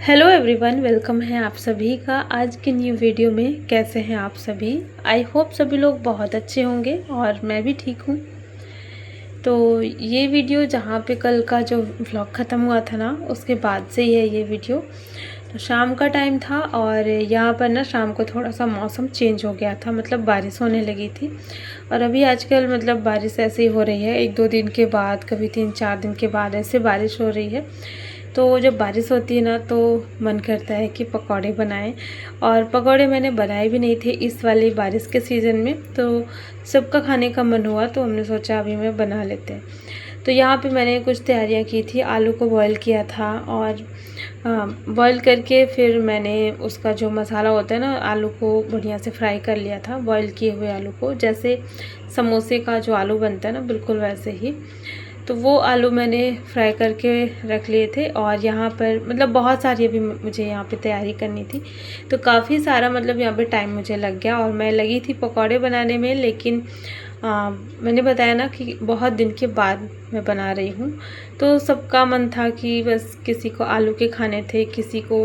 Hello everyone, welcome है आप सभी का आज की न्यू वीडियो में। कैसे हैं आप सभी? आई होप सभी लोग बहुत अच्छे होंगे और मैं भी ठीक हूँ। तो ये वीडियो जहाँ पे कल का जो व्लॉग ख़त्म हुआ था ना, उसके बाद से ही है ये वीडियो। तो शाम का टाइम था और यहाँ पर ना शाम को थोड़ा सा मौसम चेंज हो गया था, मतलब बारिश होने लगी थी। और अभी आजकल मतलब बारिश ऐसे ही हो रही है, 1-2 दिन के बाद, कभी 3-4 दिन के बाद ऐसे बारिश हो रही है। तो जब बारिश होती है ना तो मन करता है कि पकौड़े बनाएं। और पकौड़े मैंने बनाए भी नहीं थे इस वाली बारिश के सीज़न में, तो सबका खाने का मन हुआ तो हमने सोचा अभी मैं बना लेते हैं। तो यहाँ पे मैंने कुछ तैयारियाँ की थी। आलू को बॉईल किया था और बॉईल करके फिर मैंने उसका जो मसाला होता है ना, आलू को बढ़िया से फ्राई कर लिया था। बॉईल किए हुए आलू को, जैसे समोसे का जो आलू बनता है ना, बिल्कुल वैसे ही। तो वो आलू मैंने फ्राई करके रख लिए थे। और यहाँ पर मतलब बहुत सारी अभी मुझे यहाँ पे तैयारी करनी थी, तो काफ़ी सारा मतलब यहाँ पे टाइम मुझे लग गया। और मैं लगी थी पकौड़े बनाने में, लेकिन मैंने बताया ना कि बहुत दिन के बाद मैं बना रही हूँ। तो सबका मन था कि बस किसी को आलू के खाने थे, किसी को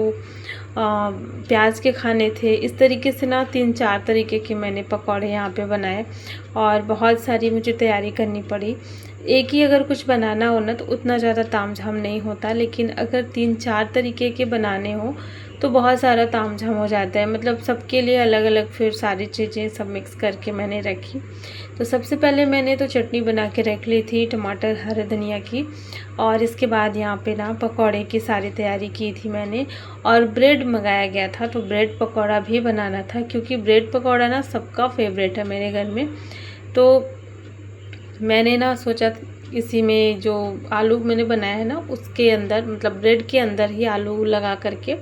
प्याज के खाने थे। इस तरीके से ना 3-4 तरीके के मैंने पकौड़े यहाँ पे बनाए और बहुत सारी मुझे तैयारी करनी पड़ी। एक ही अगर कुछ बनाना हो ना तो उतना ज़्यादा तामझाम नहीं होता, लेकिन अगर 3-4 तरीके के बनाने हो तो बहुत सारा तामझाम हो जाता है। मतलब सबके लिए अलग अलग फिर सारी चीज़ें सब मिक्स करके मैंने रखी। तो सबसे पहले मैंने तो चटनी बना के रख ली थी टमाटर हरे धनिया की। और इसके बाद यहाँ पे ना पकौड़े की सारी तैयारी की थी मैंने। और ब्रेड मंगाया गया था, तो ब्रेड पकौड़ा भी बनाना था, क्योंकि ब्रेड पकौड़ा ना सबका फेवरेट है मेरे घर में। तो मैंने ना सोचा इसी में जो आलू मैंने बनाया है ना, उसके अंदर मतलब ब्रेड के अंदर ही आलू लगा करके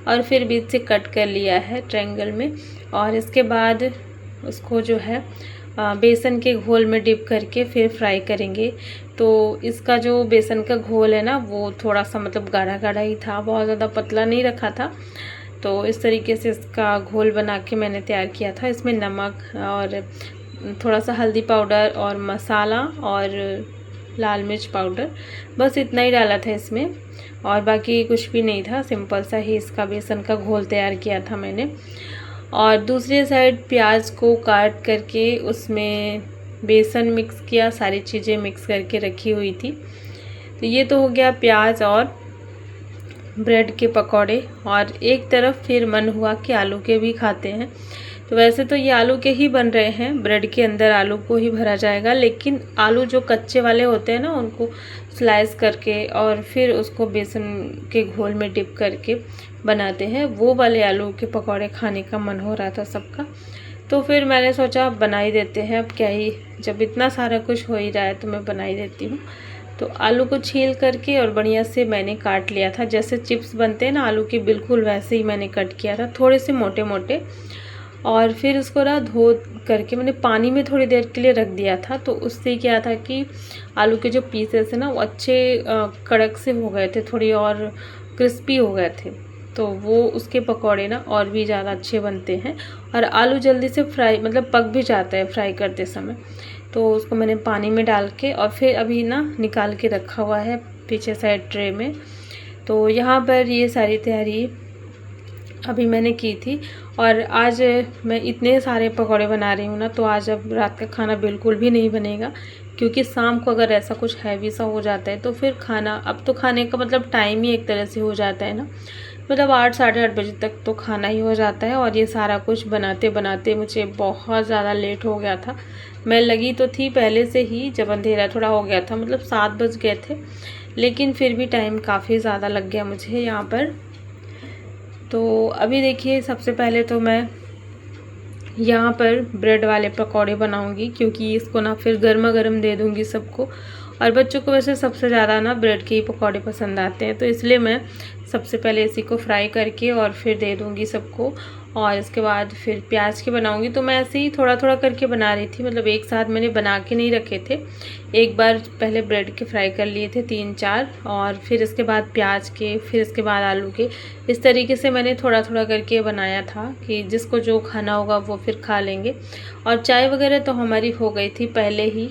और फिर बीच से कट कर लिया है ट्रायंगल में। और इसके बाद उसको जो है बेसन के घोल में डिप करके फिर फ्राई करेंगे। तो इसका जो बेसन का घोल है ना, वो थोड़ा सा मतलब गाढ़ा गाढ़ा ही था, बहुत ज़्यादा पतला नहीं रखा था। तो इस तरीके से इसका घोल बना के मैंने तैयार किया था। इसमें नमक और थोड़ा सा हल्दी पाउडर और मसाला और लाल मिर्च पाउडर, बस इतना ही डाला था इसमें, और बाकी कुछ भी नहीं था। सिंपल सा ही इसका बेसन का घोल तैयार किया था मैंने। और दूसरी साइड प्याज को काट करके उसमें बेसन मिक्स किया, सारी चीज़ें मिक्स करके रखी हुई थी। तो ये तो हो गया प्याज और ब्रेड के पकौड़े। और एक तरफ फिर मन हुआ कि आलू के भी खाते हैं। तो वैसे तो ये आलू के ही बन रहे हैं, ब्रेड के अंदर आलू को ही भरा जाएगा, लेकिन आलू जो कच्चे वाले होते हैं ना, उनको स्लाइस करके और फिर उसको बेसन के घोल में डिप करके बनाते हैं, वो वाले आलू के पकौड़े खाने का मन हो रहा था सबका। तो फिर मैंने सोचा बना ही देते हैं, अब क्या ही, जब इतना सारा कुछ हो ही रहा है तो मैं बना ही देती हूँ। तो आलू को छील करके और बढ़िया से मैंने काट लिया था, जैसे चिप्स बनते हैं ना आलू के, बिल्कुल वैसे ही मैंने कट किया था, थोड़े से मोटे मोटे। और फिर उसको ना धो करके मैंने पानी में थोड़ी देर के लिए रख दिया था। तो उससे क्या था कि आलू के जो पीसेस है ना, वो अच्छे कड़क से हो गए थे, थोड़ी और क्रिस्पी हो गए थे। तो वो उसके पकौड़े ना और भी ज़्यादा अच्छे बनते हैं। और आलू जल्दी से फ्राई मतलब पक भी जाता है फ्राई करते समय। तो उसको मैंने पानी में डाल के और फिर अभी ना निकाल के रखा हुआ है पीछे साइड ट्रे में। तो यहाँ पर ये सारी तैयारी अभी मैंने की थी। और आज मैं इतने सारे पकौड़े बना रही हूँ ना, तो आज अब रात का खाना बिल्कुल भी नहीं बनेगा, क्योंकि शाम को अगर ऐसा कुछ हैवी सा हो जाता है तो फिर खाना, अब तो खाने का मतलब टाइम ही एक तरह से हो जाता है ना, मतलब 8-8:30 बजे तक तो खाना ही हो जाता है। और ये सारा कुछ बनाते बनाते मुझे बहुत ज़्यादा लेट हो गया था। मैं लगी तो थी पहले से ही, जब अंधेरा थोड़ा हो गया था, मतलब 7 बज गए थे, लेकिन फिर भी टाइम काफ़ी ज़्यादा लग गया मुझे यहाँ पर। तो अभी देखिए, सबसे पहले तो मैं यहाँ पर ब्रेड वाले पकौड़े बनाऊंगी, क्योंकि इसको ना फिर गर्मा गर्म दे दूंगी सबको। और बच्चों को वैसे सबसे ज़्यादा ना ब्रेड के ही पकौड़े पसंद आते हैं, तो इसलिए मैं सबसे पहले इसी को फ्राई करके और फिर दे दूंगी सबको। और इसके बाद फिर प्याज के बनाऊंगी। तो मैं ऐसे ही थोड़ा थोड़ा करके बना रही थी, मतलब एक साथ मैंने बना के नहीं रखे थे। एक बार पहले ब्रेड के फ्राई कर लिए थे 3-4, और फिर इसके बाद प्याज के, फिर इसके बाद आलू के। इस तरीके से मैंने थोड़ा थोड़ा करके बनाया था कि जिसको जो खाना होगा वो फिर खा लेंगे। और चाय वगैरह तो हमारी हो गई थी पहले ही,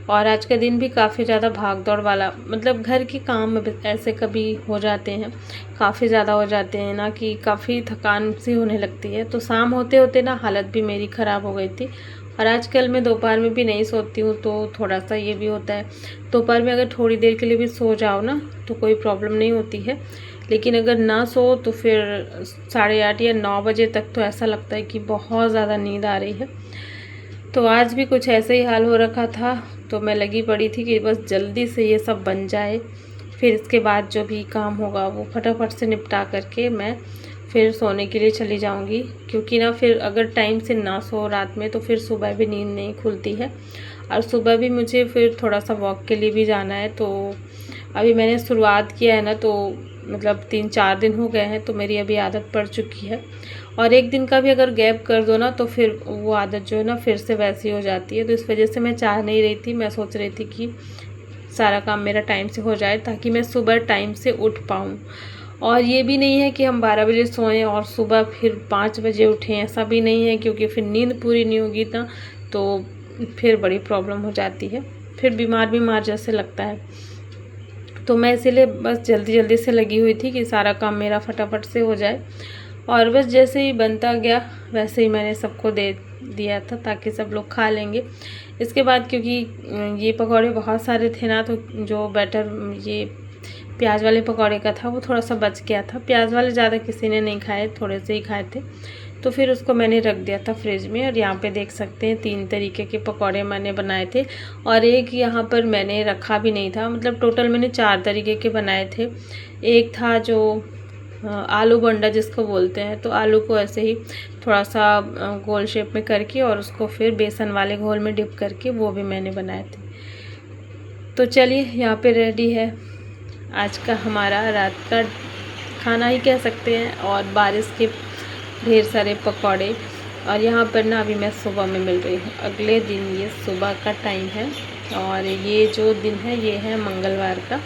और आज का दिन भी काफ़ी ज़्यादा भाग दौड़ वाला, मतलब घर के काम ऐसे कभी हो जाते हैं, काफ़ी ज़्यादा हो जाते हैं ना कि काफ़ी थकान सी होने लगती है। तो शाम होते होते ना हालत भी मेरी ख़राब हो गई थी। और आजकल मैं दोपहर में भी नहीं सोती हूँ, तो थोड़ा सा ये भी होता है। दोपहर में अगर थोड़ी देर के लिए भी सो जाओ ना तो कोई प्रॉब्लम नहीं होती है, लेकिन अगर ना सो तो फिर 8:30 या 9 बजे तक तो ऐसा लगता है कि बहुत ज़्यादा नींद आ रही है। तो आज भी कुछ ऐसे ही हाल हो रखा था, तो मैं लगी पड़ी थी कि बस जल्दी से ये सब बन जाए, फिर इसके बाद जो भी काम होगा वो फटाफट से निपटा करके मैं फिर सोने के लिए चली जाऊंगी। क्योंकि ना फिर अगर टाइम से ना सो रात में तो फिर सुबह भी नींद नहीं खुलती है, और सुबह भी मुझे फिर थोड़ा सा वॉक के लिए भी जाना है। तो अभी मैंने शुरुआत किया है ना, तो मतलब 3-4 दिन हो गए हैं, तो मेरी अभी आदत पड़ चुकी है। और एक दिन का भी अगर गैप कर दो ना तो फिर वो आदत जो है ना फिर से वैसी हो जाती है। तो इस वजह से मैं चाह नहीं रही थी, मैं सोच रही थी कि सारा काम मेरा टाइम से हो जाए ताकि मैं सुबह टाइम से उठ पाऊँ। और ये भी नहीं है कि हम 12 बजे सोएं और सुबह फिर 5 बजे उठें, ऐसा भी नहीं है, क्योंकि फिर नींद पूरी नहीं होगी ना तो फिर बड़ी प्रॉब्लम हो जाती है, फिर बीमार बीमार जैसे लगता है। तो मैं इसीलिए बस जल्दी जल्दी से लगी हुई थी कि सारा काम मेरा फटाफट से हो जाए। और बस जैसे ही बनता गया वैसे ही मैंने सबको दे दिया था ताकि सब लोग खा लेंगे। इसके बाद क्योंकि ये पकौड़े बहुत सारे थे ना, तो जो बैटर ये प्याज वाले पकौड़े का था वो थोड़ा सा बच गया था। प्याज वाले ज़्यादा किसी ने नहीं खाए, थोड़े से ही खाए थे, तो फिर उसको मैंने रख दिया था फ्रिज में। और यहाँ पे देख सकते हैं 3 तरीके के पकौड़े मैंने बनाए थे, और एक यहाँ पर मैंने रखा भी नहीं था, मतलब टोटल मैंने 4 तरीके के बनाए थे। एक था जो आलू बंडा जिसको बोलते हैं, तो आलू को ऐसे ही थोड़ा सा गोल शेप में करके और उसको फिर बेसन वाले घोल में डिप करके वो भी मैंने बनाए थे। तो चलिए यहाँ पे रेडी है आज का हमारा रात का खाना ही कह सकते हैं, और बारिश के ढेर सारे पकौड़े। और यहाँ पर ना अभी मैं सुबह में मिल रही हूँ, अगले दिन ये सुबह का टाइम है, और ये जो दिन है ये है मंगलवार का।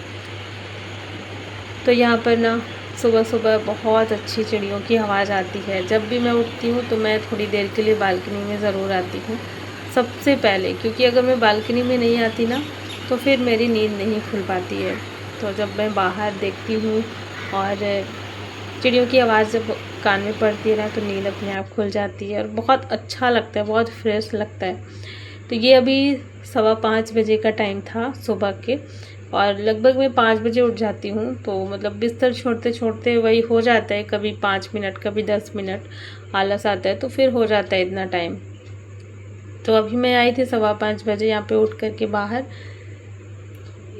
तो यहाँ पर ना सुबह सुबह बहुत अच्छी चिड़ियों की आवाज़ आती है। जब भी मैं उठती हूँ तो मैं थोड़ी देर के लिए बालकनी में ज़रूर आती हूँ सबसे पहले, क्योंकि अगर मैं बालकनी में नहीं आती ना तो फिर मेरी नींद नहीं खुल पाती है। तो जब मैं बाहर देखती हूँ और चिड़ियों की आवाज़ जब कान में पड़ती है ना तो नींद अपने आप खुल जाती है और बहुत अच्छा लगता है, बहुत फ्रेश लगता है। तो ये अभी 5:15 बजे का टाइम था सुबह के, और लगभग मैं 5 बजे उठ जाती हूँ। तो मतलब बिस्तर छोड़ते छोड़ते वही हो जाता है, कभी 5 मिनट कभी 10 मिनट आलस आता है, तो फिर हो जाता है इतना टाइम। तो अभी मैं आई थी 5:15 बजे यहाँ पे उठ कर के बाहर।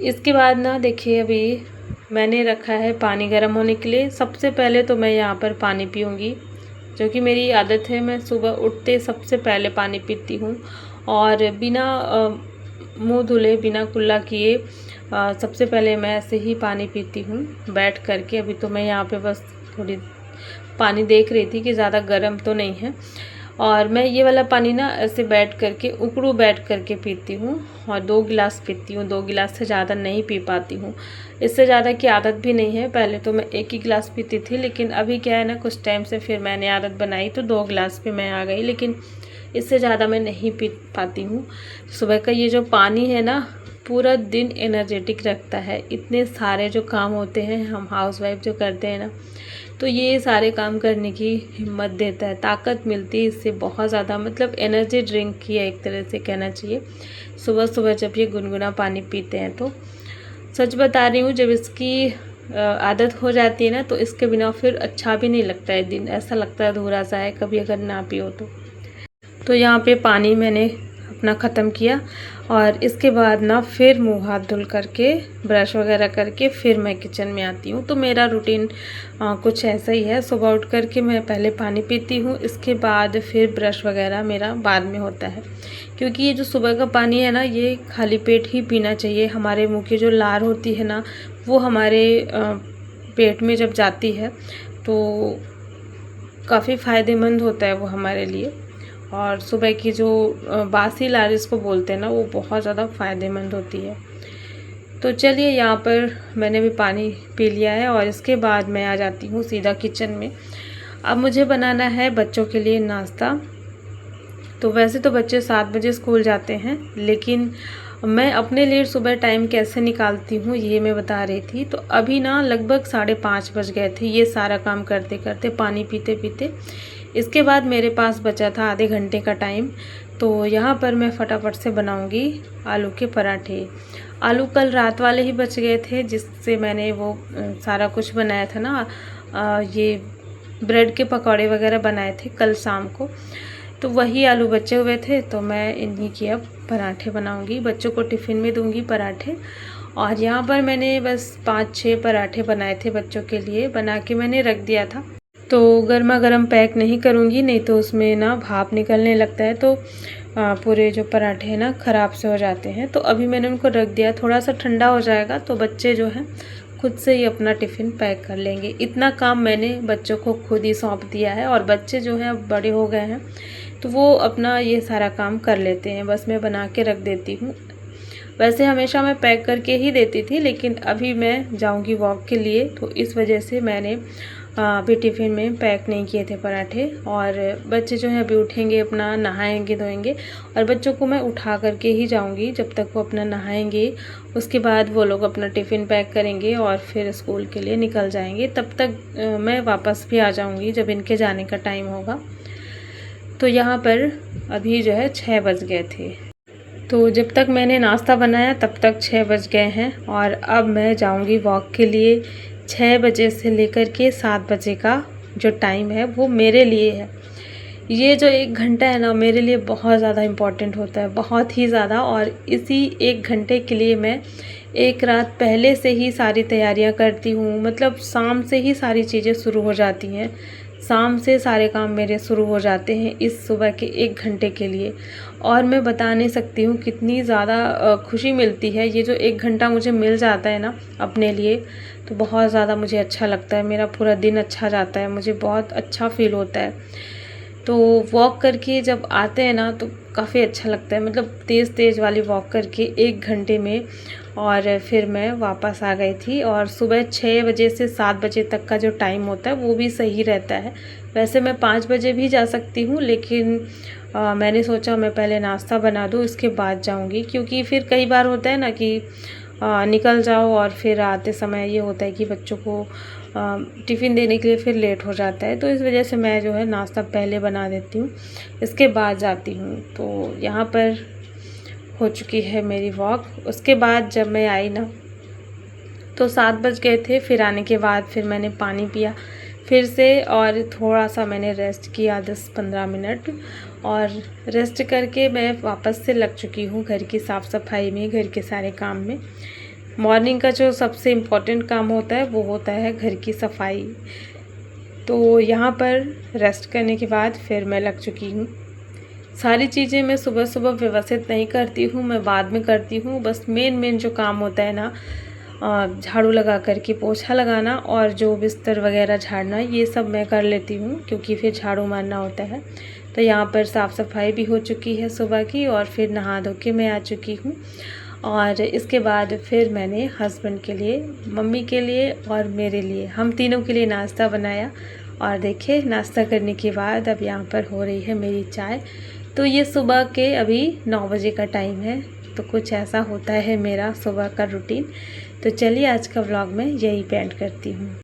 इसके बाद ना देखिए अभी मैंने रखा है पानी गर्म होने के लिए। सबसे पहले तो मैं यहाँ पर पानी पीऊँगी, जो कि मेरी आदत है, मैं सुबह उठते सबसे पहले पानी पीती हूँ। और बिना मुंह धुले बिना कुल्ला किए सबसे पहले मैं ऐसे ही पानी पीती हूँ बैठ करके। अभी तो मैं यहाँ पे बस थोड़ी पानी देख रही थी कि ज़्यादा गर्म तो नहीं है, और मैं ये वाला पानी ना ऐसे बैठ करके उकड़ू बैठ करके पीती हूँ, और 2 गिलास पीती हूँ। 2 गिलास से ज़्यादा नहीं पी पाती हूँ, इससे ज़्यादा की आदत भी नहीं है। पहले तो मैं 1 ही गिलास पीती थी, लेकिन अभी क्या है ना कुछ टाइम से फिर मैंने आदत बनाई तो 2 गिलास पे मैं आ गई, लेकिन इससे ज़्यादा मैं नहीं पी पाती हूँ। सुबह का ये जो पानी है ना पूरा दिन एनर्जेटिक रखता है। इतने सारे जो काम होते हैं हम हाउसवाइफ जो करते हैं ना, तो ये सारे काम करने की हिम्मत देता है, ताकत मिलती है इससे बहुत ज़्यादा, मतलब एनर्जी ड्रिंक की है एक तरह से कहना चाहिए। सुबह सुबह जब ये गुनगुना पानी पीते हैं तो सच बता रही हूँ, जब इसकी आदत हो जाती है ना तो इसके बिना फिर अच्छा भी नहीं लगता है दिन, ऐसा लगता है अधूरा सा है कभी अगर ना पियो तो यहाँ पे पानी मैंने अपना ख़त्म किया, और इसके बाद ना फिर मुंह हाथ धुल करके ब्रश वगैरह करके फिर मैं किचन में आती हूँ। तो मेरा रूटीन कुछ ऐसा ही है, सुबह उठ करके मैं पहले पानी पीती हूँ, इसके बाद फिर ब्रश वगैरह मेरा बाद में होता है। क्योंकि ये जो सुबह का पानी है ना ये खाली पेट ही पीना चाहिए। हमारे मुँह की जो लार होती है ना वो हमारे पेट में जब जाती है तो काफ़ी फ़ायदेमंद होता है वो हमारे लिए। और सुबह की जो बासी लार इसको बोलते हैं ना वो बहुत ज़्यादा फ़ायदेमंद होती है। तो चलिए यहाँ पर मैंने भी पानी पी लिया है, और इसके बाद मैं आ जाती हूँ सीधा किचन में। अब मुझे बनाना है बच्चों के लिए नाश्ता। तो वैसे तो बच्चे 7 बजे स्कूल जाते हैं, लेकिन मैं अपने लिए सुबह टाइम कैसे निकालती हूँ ये मैं बता रही थी। तो अभी ना लगभग 5:30 बज गए थे ये सारा काम करते करते, पानी पीते पीते। इसके बाद मेरे पास बचा था आधे घंटे का टाइम। तो यहाँ पर मैं फटाफट से बनाऊँगी आलू के पराठे। आलू कल रात वाले ही बच गए थे जिससे मैंने वो सारा कुछ बनाया था ना, ये ब्रेड के पकौड़े वगैरह बनाए थे कल शाम को। तो वही आलू बचे हुए थे, तो मैं इन्हीं के अब पराठे बनाऊंगी, बच्चों को टिफ़िन में दूंगी पराठे। और यहाँ पर मैंने बस 5-6 पराठे बनाए थे बच्चों के लिए, बना के मैंने रख दिया था। तो गर्मा गर्म पैक नहीं करूँगी, नहीं तो उसमें ना भाप निकलने लगता है, तो पूरे जो पराठे हैं ना ख़राब से हो जाते हैं। तो अभी मैंने उनको रख दिया, थोड़ा सा ठंडा हो जाएगा तो बच्चे जो हैं खुद से ही अपना टिफ़िन पैक कर लेंगे। इतना काम मैंने बच्चों को खुद ही सौंप दिया है। और बच्चे जो हैं अब बड़े हो गए हैं तो वो अपना ये सारा काम कर लेते हैं, बस मैं बना के रख देती हूँ। वैसे हमेशा मैं पैक करके ही देती थी, लेकिन अभी मैं जाऊँगी वॉक के लिए, तो इस वजह से मैंने अभी टिफ़िन में पैक नहीं किए थे पराठे। और बच्चे जो हैं अभी उठेंगे, अपना नहाएंगे धोएंगे, और बच्चों को मैं उठा करके ही जाऊंगी जब तक वो अपना नहाएंगे। उसके बाद वो लोग अपना टिफ़िन पैक करेंगे और फिर स्कूल के लिए निकल जाएंगे। तब तक मैं वापस भी आ जाऊंगी जब इनके जाने का टाइम होगा। तो यहाँ पर अभी जो है 6 बज गए थे, तो जब तक मैंने नाश्ता बनाया तब तक 6 बज गए हैं। और अब मैं जाऊंगी वॉक के लिए। 6 बजे से लेकर के 7 बजे का जो टाइम है वो मेरे लिए है। ये जो 1 घंटा है ना, मेरे लिए बहुत ज़्यादा इम्पॉर्टेंट होता है, बहुत ही ज़्यादा। और इसी 1 घंटे के लिए मैं एक रात पहले से ही सारी तैयारियां करती हूँ। मतलब शाम से ही सारी चीज़ें शुरू हो जाती हैं, शाम से सारे काम मेरे शुरू हो जाते हैं इस सुबह के 1 घंटे के लिए। और मैं बता नहीं सकती हूँ कितनी ज़्यादा खुशी मिलती है। ये जो 1 घंटा मुझे मिल जाता है ना अपने लिए, तो बहुत ज़्यादा मुझे अच्छा लगता है, मेरा पूरा दिन अच्छा जाता है, मुझे बहुत अच्छा फ़ील होता है। तो वॉक करके जब आते हैं ना तो काफ़ी अच्छा लगता है, मतलब तेज़ तेज़ वाली वॉक करके 1 घंटे में। और फिर मैं वापस आ गई थी। और सुबह 6 बजे से 7 बजे तक का जो टाइम होता है वो भी सही रहता है। वैसे मैं 5 बजे भी जा सकती हूँ, लेकिन मैंने सोचा मैं पहले नाश्ता बना दूँ, इसके बाद जाऊँगी। क्योंकि फिर कई बार होता है ना कि निकल जाओ और फिर आते समय ये होता है कि बच्चों को टिफ़िन देने के लिए फिर लेट हो जाता है। तो इस वजह से मैं जो है नाश्ता पहले बना देती हूँ, इसके बाद जाती हूँ। तो यहाँ पर हो चुकी है मेरी वॉक। उसके बाद जब मैं आई ना तो 7 बज गए थे। फिर आने के बाद फिर मैंने पानी पिया फिर से, और थोड़ा सा मैंने रेस्ट किया 10-15 मिनट। और रेस्ट करके मैं वापस से लग चुकी हूँ घर की साफ़ सफाई में, घर के सारे काम में। मॉर्निंग का जो सबसे इम्पोर्टेंट काम होता है वो होता है घर की सफाई। तो यहाँ पर रेस्ट करने के बाद फिर मैं लग चुकी हूँ। सारी चीज़ें मैं सुबह सुबह व्यवस्थित नहीं करती हूँ, मैं बाद में करती हूँ। बस मेन जो काम होता है ना, झाड़ू लगा करके पोछा लगाना और जो बिस्तर वगैरह झाड़ना, ये सब मैं कर लेती हूँ, क्योंकि फिर झाड़ू मारना होता है। तो यहाँ पर साफ़ सफाई भी हो चुकी है सुबह की, और फिर नहा धो के मैं आ चुकी हूँ। और इसके बाद फिर मैंने हस्बैंड के लिए, मम्मी के लिए और मेरे लिए, हम तीनों के लिए नाश्ता बनाया। और देखिए नाश्ता करने के बाद अब यहाँ पर हो रही है मेरी चाय। तो ये सुबह के अभी 9 बजे का टाइम है। तो कुछ ऐसा होता है मेरा सुबह का रूटीन। तो चलिए आज का व्लॉग मैं यही पे एंड करती हूँ।